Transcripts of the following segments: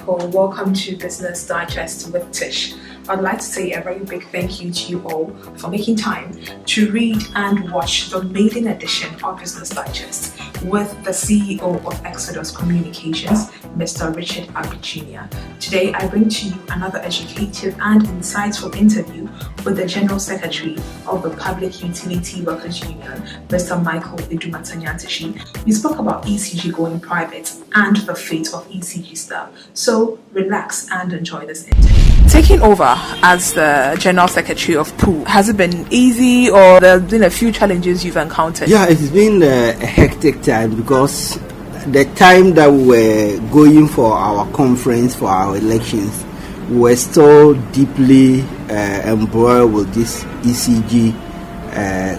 Michael. Welcome to Business Digest with Tish. I'd like to say a very big thank you to you all for making time to read and watch the maiden edition of Business Digest with the CEO of Exodus Communications, Mr. Richard Abichinia. Today, I bring to you another educative and insightful interview with the General Secretary of the Public Utility Workers Union, Mr. Michael Edumatanyantishi. We spoke about ECG going private and the fate of ECG staff. So relax and enjoy this interview. Taking over as the General Secretary of PUWU, has it been easy or there have been a few challenges you've encountered? Yeah, it's been a hectic time because the time that we were going for our conference, for our elections, we were still deeply embroiled with this ECG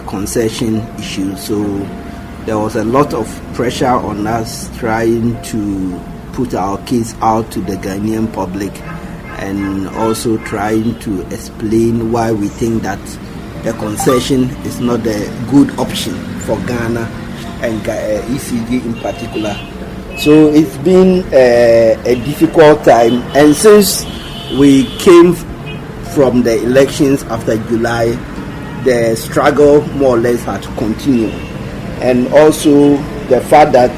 concession issue. So there was a lot of pressure on us trying to put our case out to the Ghanaian public, and also trying to explain why we think that the concession is not a good option for Ghana and ECG in particular. So it's been a difficult time, and since we came from the elections after July, the struggle more or less had to continue. And also the fact that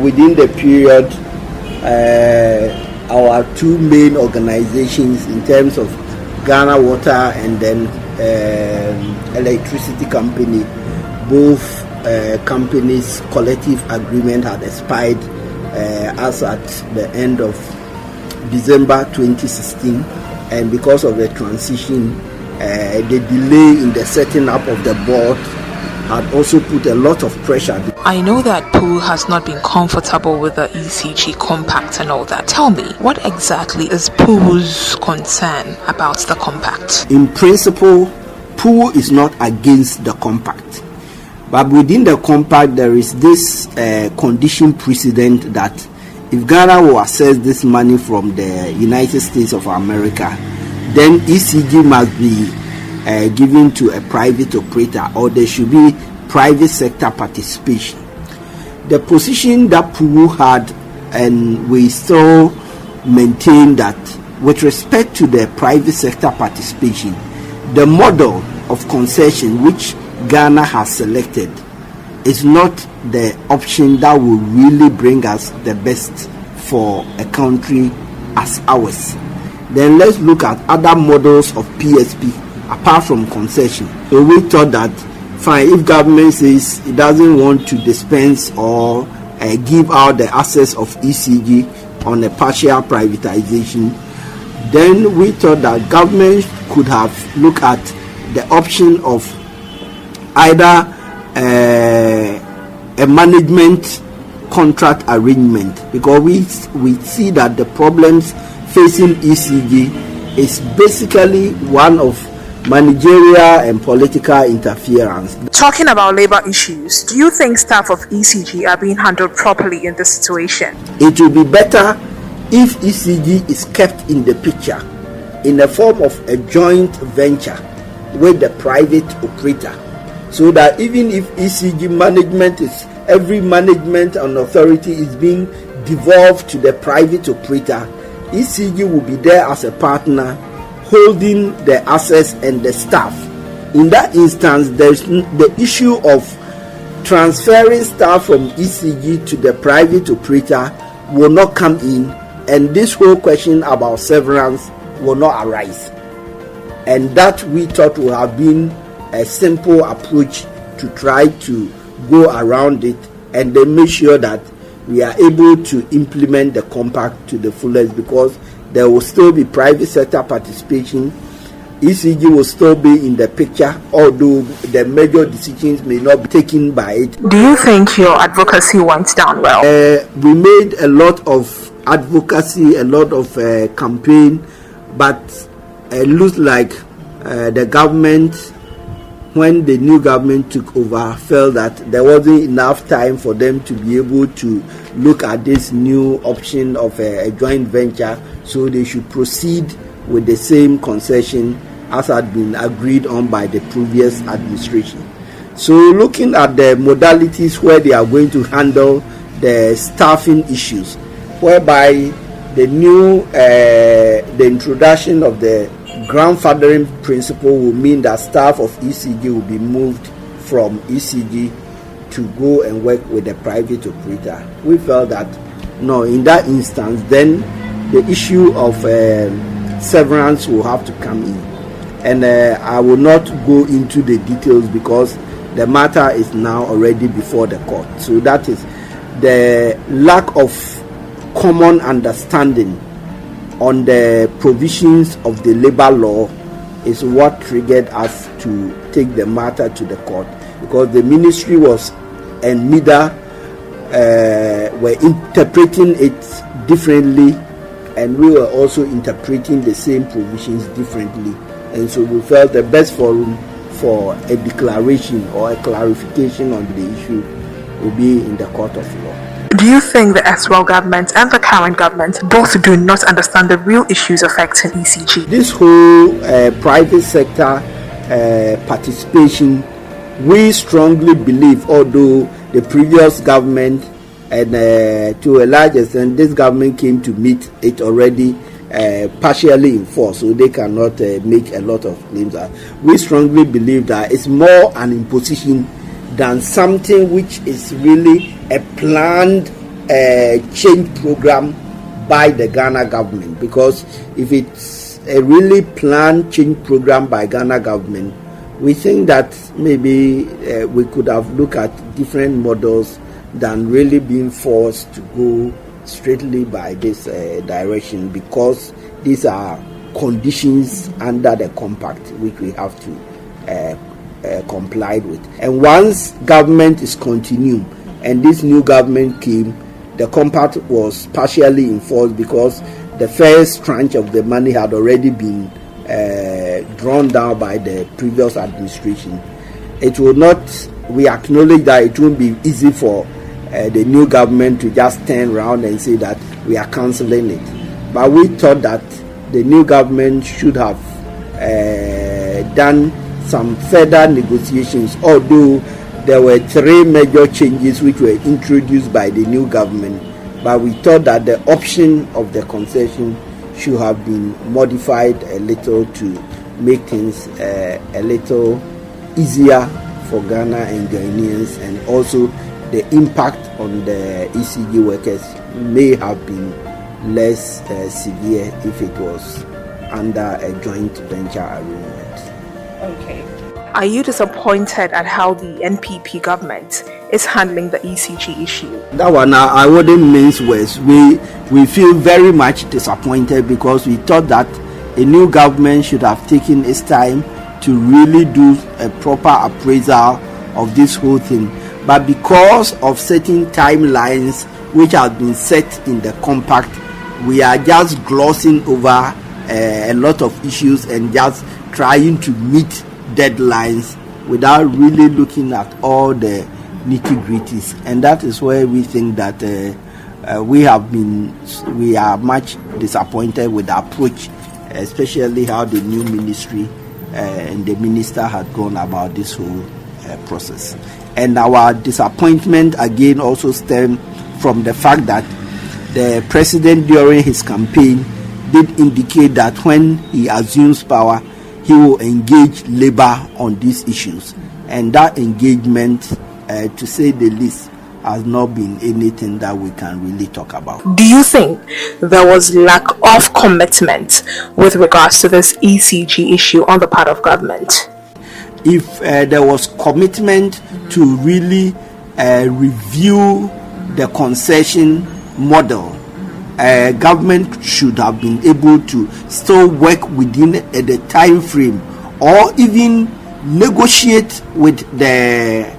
within the period, our two main organizations in terms of Ghana Water and then Electricity Company, both companies' collective agreement had expired as at the end of December 2016, and because of the transition, the delay in the setting up of the board had also put a lot of pressure. I know that PUWU has not been comfortable with the ECG compact and all that. Tell me, what exactly is PUWU's concern about the compact? In principle, PUWU is not against the compact. But within the compact, there is this condition precedent that if Ghana will access this money from the United States of America, then ECG must be given to a private operator, or there should be private sector participation. The position that PUWU had, and we still maintain that with respect to the private sector participation, the model of concession which Ghana has selected is not the option that will really bring us the best for a country as ours. Then let's look at other models of PSP apart from concession. So we thought that fine, if government says it doesn't want to dispense or give out the access of ECG on a partial privatization, then we thought that government could have looked at the option of either a management contract arrangement, because we see that the problems facing ECG is basically one of managerial and political interference. Talking about labor issues, do you think staff of ECG are being handled properly in this situation? It will be better if ECG is kept in the picture in the form of a joint venture with the private operator, so that even if ECG management every management and authority is being devolved to the private operator, ECG will be there as a partner, holding the assets and the staff. In that instance, there's the issue of transferring staff from ECG to the private operator will not come in, and this whole question about severance will not arise. And that we thought would have been a simple approach to try to go around it, and then make sure that we are able to implement the compact to the fullest, because there will still be private sector participation. ECG will still be in the picture, although the major decisions may not be taken by it. Do you think your advocacy went down well? We made a lot of advocacy, a lot of campaign, but it looks like the government, when the new government took over, felt that there wasn't enough time for them to be able to look at this new option of a joint venture, so they should proceed with the same concession as had been agreed on by the previous administration. So looking at the modalities where they are going to handle the staffing issues, whereby the introduction of the grandfathering principle will mean that staff of ECG will be moved from ECG to go and work with the private operator. We felt that no, in that instance, then the issue of severance will have to come in. And I will not go into the details because the matter is now already before the court. So that is the lack of common understanding on the provisions of the labor law is what triggered us to take the matter to the court, because the ministry and MIDA were interpreting it differently, and we were also interpreting the same provisions differently. And so we felt the best forum for a declaration or a clarification on the issue will be in the court of law. Do you think the Eswell government and the current government both do not understand the real issues affecting ECG? This whole private sector participation, we strongly believe, although the previous government and to a large extent this government came to meet it already partially in force, so they cannot make a lot of claims. We strongly believe that it's more an imposition than something which is really a planned change program by the Ghana government. Because if it's a really planned change program by Ghana government, we think that maybe we could have looked at different models than really being forced to go straightly by this direction, because these are conditions under the compact which we have to comply with. And once government is continuing and this new government came, the compact was partially enforced because the first tranche of the money had already been drawn down by the previous administration. It will not, we acknowledge that it won't be easy for the new government to just turn around and say that we are cancelling it. But we thought that the new government should have done some further negotiations, although there were 3 major changes which were introduced by the new government. But we thought that the option of the concession should have been modified a little to make things a little easier for Ghana and Ghanaians, and also the impact on the ECG workers may have been less severe if it was under a joint venture agreement. Okay. Are you disappointed at how the NPP government is handling the ECG issue? That one, I wouldn't mince words. We feel very much disappointed because we thought that a new government should have taken its time to really do a proper appraisal of this whole thing. But because of certain timelines which have been set in the compact, we are just glossing over a lot of issues and just trying to meet deadlines without really looking at all the nitty-gritties. And that is where we think that we are much disappointed with the approach, especially how the new ministry and the minister had gone about this whole process. And our disappointment again also stems from the fact that the president during his campaign did indicate that when he assumes power, he will engage labor on these issues. And that engagement, to say the least, has not been anything that we can really talk about. Do you think there was lack of commitment with regards to this ECG issue on the part of government? If there was commitment to really review the concession model, government should have been able to still work within the time frame, or even negotiate with the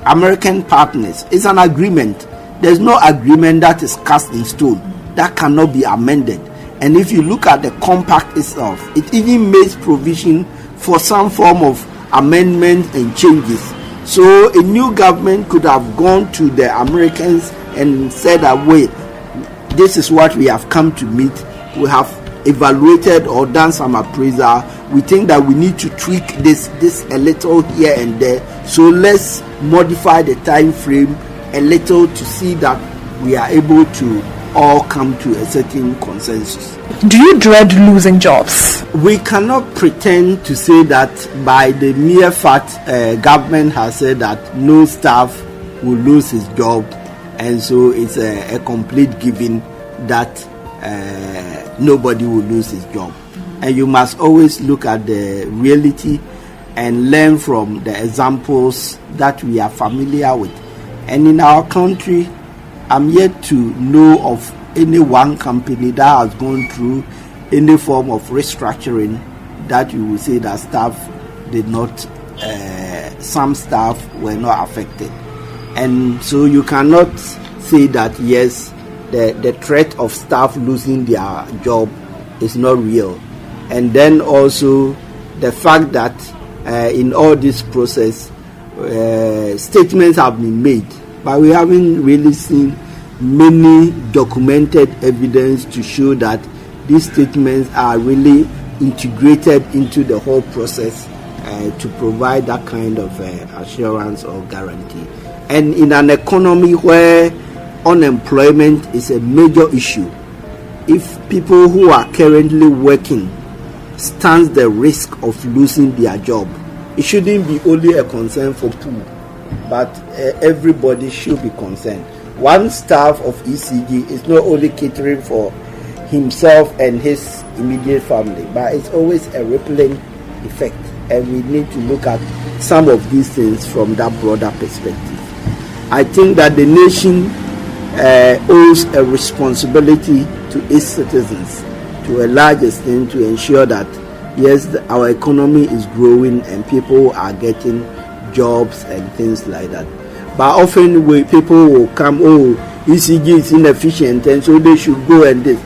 American partners. It's an agreement. There's no agreement that is cast in stone that cannot be amended. And if you look at the compact itself, it even makes provision for some form of amendment and changes. So a new government could have gone to the Americans and said that, wait, this is what we have come to meet. We have evaluated or done some appraisal. We think that we need to tweak this a little here and there. So let's modify the time frame a little to see that we are able to all come to a certain consensus. Do you dread losing jobs? We cannot pretend to say that by the mere fact government has said that no staff will lose his job, and so it's a complete given that nobody will lose his job. And you must always look at the reality and learn from the examples that we are familiar with. And in our country, I'm yet to know of any one company that has gone through any form of restructuring that you will say that staff did not, some staff were not affected. And so you cannot say that yes, the threat of staff losing their job is not real. And then also the fact that in all this process, statements have been made, but we haven't really seen many documented evidence to show that these statements are really integrated into the whole process to provide that kind of assurance or guarantee. And in an economy where unemployment is a major issue, if people who are currently working stands the risk of losing their job, it shouldn't be only a concern for Puwu, but everybody should be concerned. One staff of ECG is not only catering for himself and his immediate family, but it's always a rippling effect, and we need to look at some of these things from that broader perspective. I think that the nation owes a responsibility to its citizens to a large extent to ensure that yes, our economy is growing and people are getting jobs and things like that. But often people will come, oh, ECG is inefficient and so they should go and this.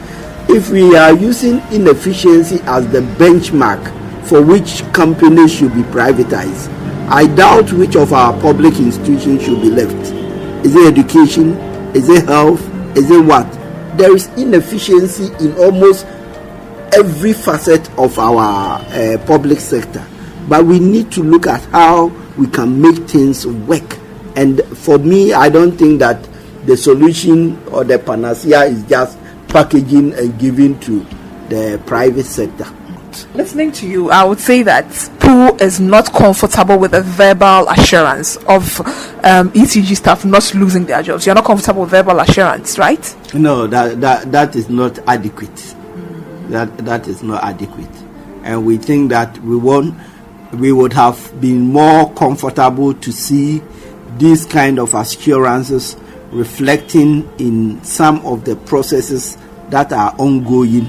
If we are using inefficiency as the benchmark for which companies should be privatized, I doubt which of our public institutions should be left. Is it education? Is it health? Is it what? There is inefficiency in almost every facet of our public sector. But we need to look at how we can make things work. And for me, I don't think that the solution or the panacea is just packaging and giving to the private sector. Listening to you, I would say that Puwu is not comfortable with a verbal assurance of ECG staff not losing their jobs. You're not comfortable with verbal assurance, right? No, that is not adequate. That is not adequate. And we think that we would have been more comfortable to see these kind of assurances reflecting in some of the processes that are ongoing,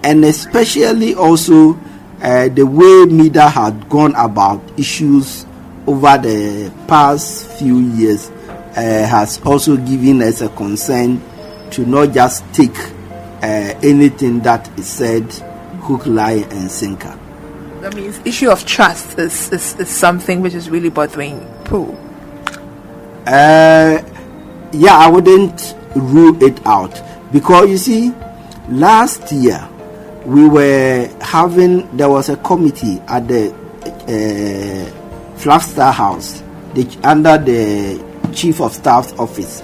and especially also the way media had gone about issues over the past few years has also given us a concern to not just take anything that is said hook, line and sinker. That means issue of trust is something which is really bothering Puwu. Yeah, I wouldn't rule it out, because you see, last year there was a committee at the Flagstaff House under the Chief of Staff's office,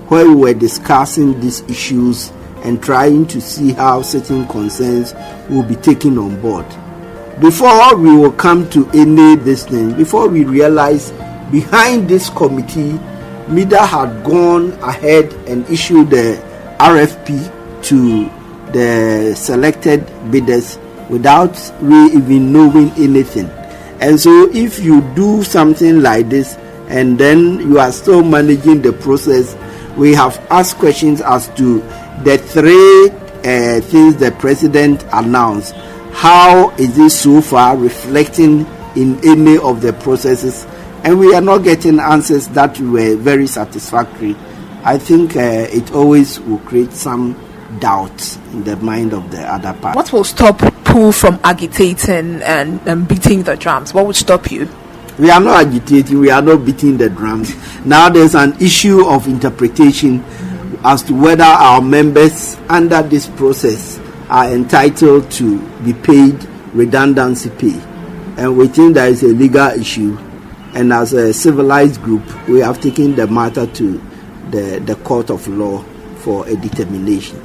where we were discussing these issues and trying to see how certain concerns will be taken on board. Before we will come to any this thing, before we realize behind this committee, MIDA had gone ahead and issued the RFP to the selected bidders without we even knowing anything. And so if you do something like this and then you are still managing the process, we have asked questions as to the three things the president announced. How is it so far reflecting in any of the processes? And we are not getting answers that were very satisfactory. I think it always will create some doubt in the mind of the other party. What will stop Puwu from agitating and beating the drums? What would stop you? We are not agitating, we are not beating the drums. Now there's an issue of interpretation as to whether our members under this process are entitled to be paid redundancy pay. And we think there is a legal issue. And as a civilized group, we have taken the matter to the court of law for a determination.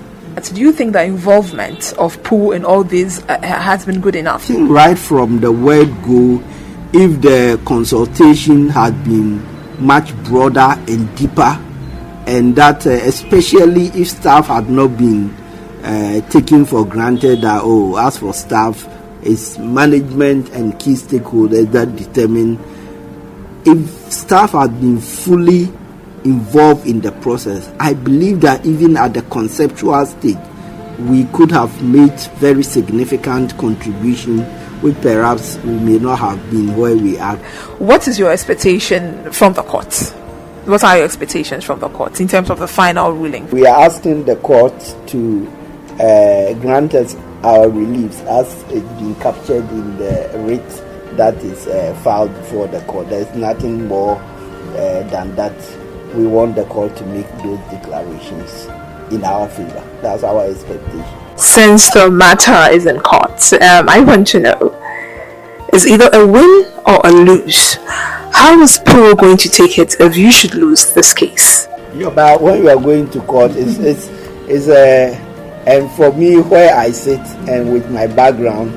Do you think the involvement of Puwu in all this has been good enough? I think right from the word go, if the consultation had been much broader and deeper, and that especially if staff had not been taken for granted that, as for staff, it's management and key stakeholders that determine. If staff had been fully involved in the process, I believe that even at the conceptual stage, we could have made very significant contribution, which perhaps we may not have been where we are. What is your expectation from the court? What are your expectations from the court in terms of the final ruling? We are asking the court to grant us our reliefs as it's been captured in the writ that is filed before the court. There is nothing more than that. We want the court to make those declarations in our favor. That's our expectation. Since the matter is in court, I want to know, is either a win or a lose? How is Puwu going to take it if you should lose this case? But when you are going to court, and for me, where I sit and with my background,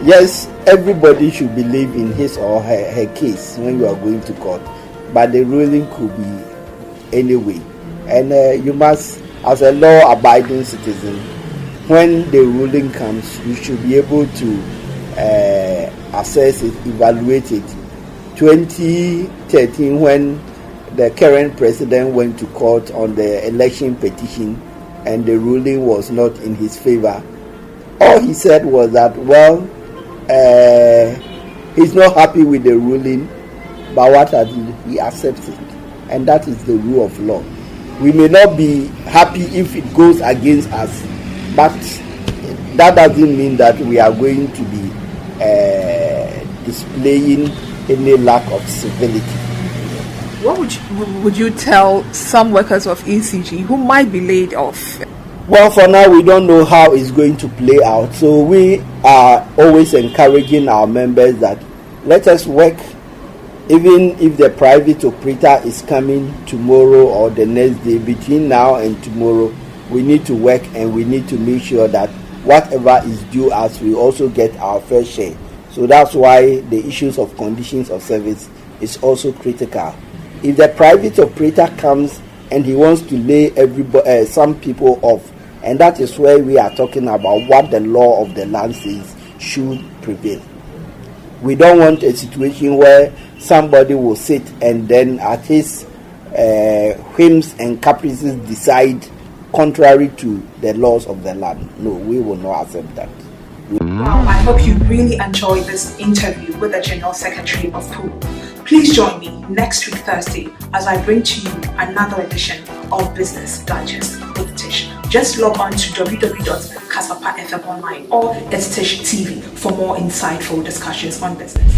yes, everybody should believe in his or her case when you are going to court, but the ruling could be anyway. And you must, as a law-abiding citizen, when the ruling comes, you should be able to assess it, evaluate it. 2013, when the current president went to court on the election petition and the ruling was not in his favor, all he said was that, he's not happy with the ruling, but what has he accepted, and that is the rule of law. We may not be happy if it goes against us, but that doesn't mean that we are going to be displaying any lack of civility. What would you tell some workers of ECG who might be laid off? Well, for now, we don't know how it's going to play out. So we are always encouraging our members that let us work. Even if the private operator is coming tomorrow or the next day, between now and tomorrow, we need to work and we need to make sure that whatever is due us, we also get our fair share. So that's why the issues of conditions of service is also critical. If the private operator comes and he wants to lay some people off, and that is where we are talking about what the law of the land says should prevail. We don't want a situation where somebody will sit and then at his whims and caprices decide contrary to the laws of the land. No, we will not accept that. Wow, I hope you really enjoyed this interview with the General Secretary of Puwu. Please join me next week Thursday as I bring to you another edition of Business Digest with Tish. Just log on to www.kasapa.fm online or its Tish TV for more insightful discussions on business.